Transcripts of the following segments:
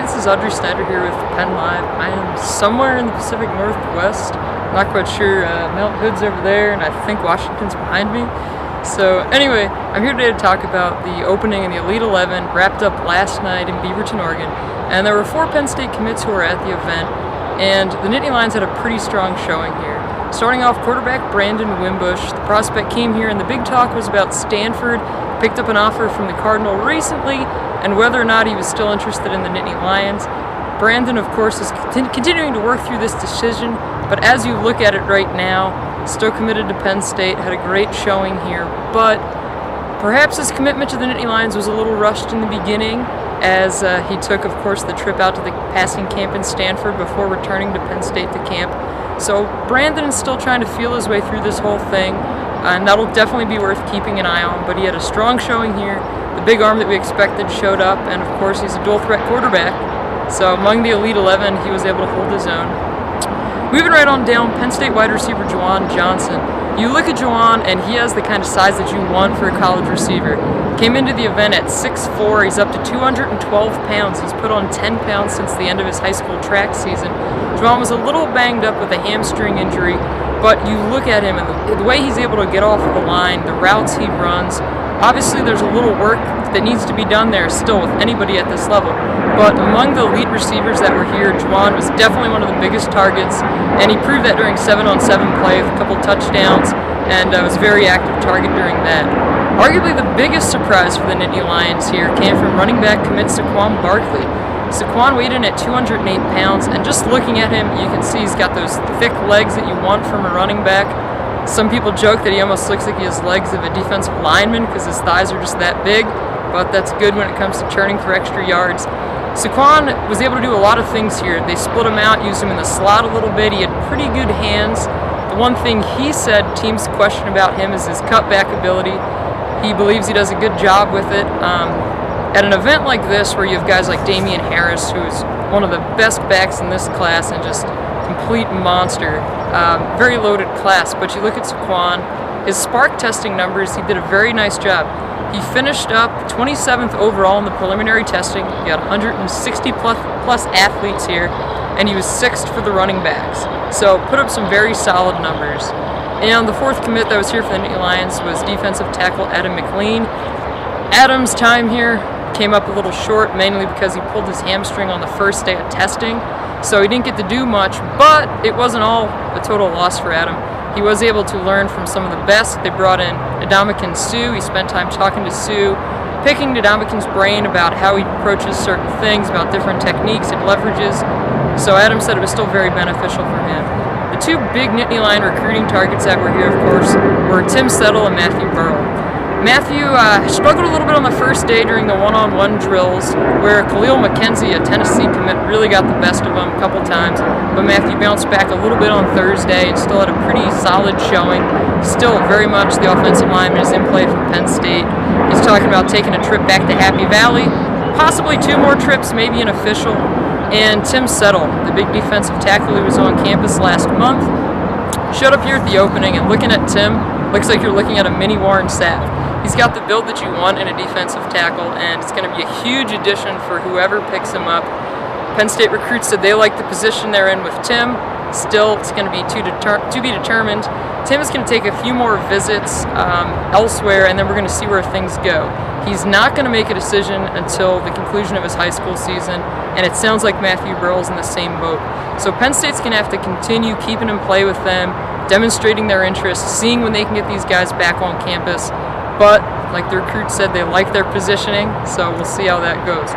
this is Audrey Snyder here with PennLive. I am somewhere in the Pacific Northwest. I'm not quite sure. Mount Hood's over there, and I think Washington's behind me. So anyway, I'm here today to talk about the opening in the Elite 11, wrapped up last night in Beaverton, Oregon. And there were 4 Penn State commits who were at the event, and the Nittany Lions had a pretty strong showing here. Starting off, quarterback Brandon Wimbush. The prospect came here, and the big talk was about Stanford. Picked up an offer from the Cardinal recently, and whether or not he was still interested in the Nittany Lions. Brandon, of course, is continuing to work through this decision, but as you look at it right now, still committed to Penn State, had a great showing here, but perhaps his commitment to the Nittany Lions was a little rushed in the beginning, as he took, of course, the trip out to the passing camp in Stanford before returning to Penn State to camp. So Brandon is still trying to feel his way through this whole thing, and that'll definitely be worth keeping an eye on, but he had a strong showing here. The big arm that we expected showed up, and of course he's a dual-threat quarterback, so among the Elite 11, he was able to hold his own. Moving right on down, Penn State wide receiver JaJuan Johnson. You look at JaJuan, and he has the kind of size that you want for a college receiver. Came into the event at 6'4", he's up to 212 pounds. He's put on 10 pounds since the end of his high school track season. JaJuan was a little banged up with a hamstring injury, but you look at him and the way he's able to get off of the line, the routes he runs, obviously there's a little work that needs to be done there still with anybody at this level. But among the elite receivers that were here, JaJuan was definitely one of the biggest targets, and he proved that during 7-on-7 play with a couple touchdowns, and was a very active target during that. Arguably the biggest surprise for the Nittany Lions here came from running back commit Kwong Barkley. Saquon weighed in at 208 pounds, and just looking at him, you can see he's got those thick legs that you want from a running back. Some people joke that he almost looks like he has legs of a defensive lineman because his thighs are just that big, but that's good when it comes to churning for extra yards. Saquon was able to do a lot of things here. They split him out, used him in the slot a little bit. He had pretty good hands. The one thing he said teams question about him is his cutback ability. He believes he does a good job with it. At an event like this where you have guys like Damian Harris, who's one of the best backs in this class and just complete monster, very loaded class, but you look at Saquon, his spark testing numbers, he did a very nice job. He finished up 27th overall in the preliminary testing. He got 160 plus athletes here, and he was 6th for the running backs. So put up some very solid numbers. And the 4th commit that was here for the Nittany Lions was defensive tackle Adam McLean. Adam's time here came up a little short, mainly because he pulled his hamstring on the first day of testing, so he didn't get to do much, but it wasn't all a total loss for Adam. He was able to learn from some of the best. They brought in Ndamukong Suh. He spent time talking to Suh, picking Ndamukong's brain about how he approaches certain things, about different techniques and leverages, so Adam said it was still very beneficial for him. The 2 big Nittany Lion recruiting targets that were here, of course, were Tim Settle and Matthew Burrell. Matthew struggled a little bit on the first day during the one-on-one drills, where Khalil McKenzie, a Tennessee commit, really got the best of him a couple times, but Matthew bounced back a little bit on Thursday and still had a pretty solid showing. Still very much the offensive lineman is in play from Penn State. He's talking about taking a trip back to Happy Valley, possibly 2 more trips, maybe an official. And Tim Settle, the big defensive tackle who was on campus last month, showed up here at the opening, and looking at Tim, looks like you're looking at a mini Warren Sapp. He's got the build that you want in a defensive tackle, and it's going to be a huge addition for whoever picks him up. Penn State recruits said they like the position they're in with Tim. Still, it's going to be to be determined. Tim is going to take a few more visits elsewhere, and then we're going to see where things go. He's not going to make a decision until the conclusion of his high school season, and it sounds like Matthew Burrell's in the same boat. So Penn State's going to have to continue keeping him play with them, demonstrating their interest, seeing when they can get these guys back on campus. But, like the recruits said, they like their positioning, so we'll see how that goes.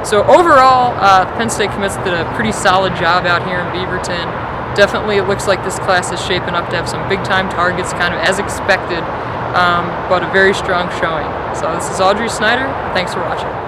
So overall, Penn State commits did a pretty solid job out here in Beaverton. Definitely it looks like this class is shaping up to have some big-time targets, kind of as expected, but a very strong showing. So this is Audrey Snyder. Thanks for watching.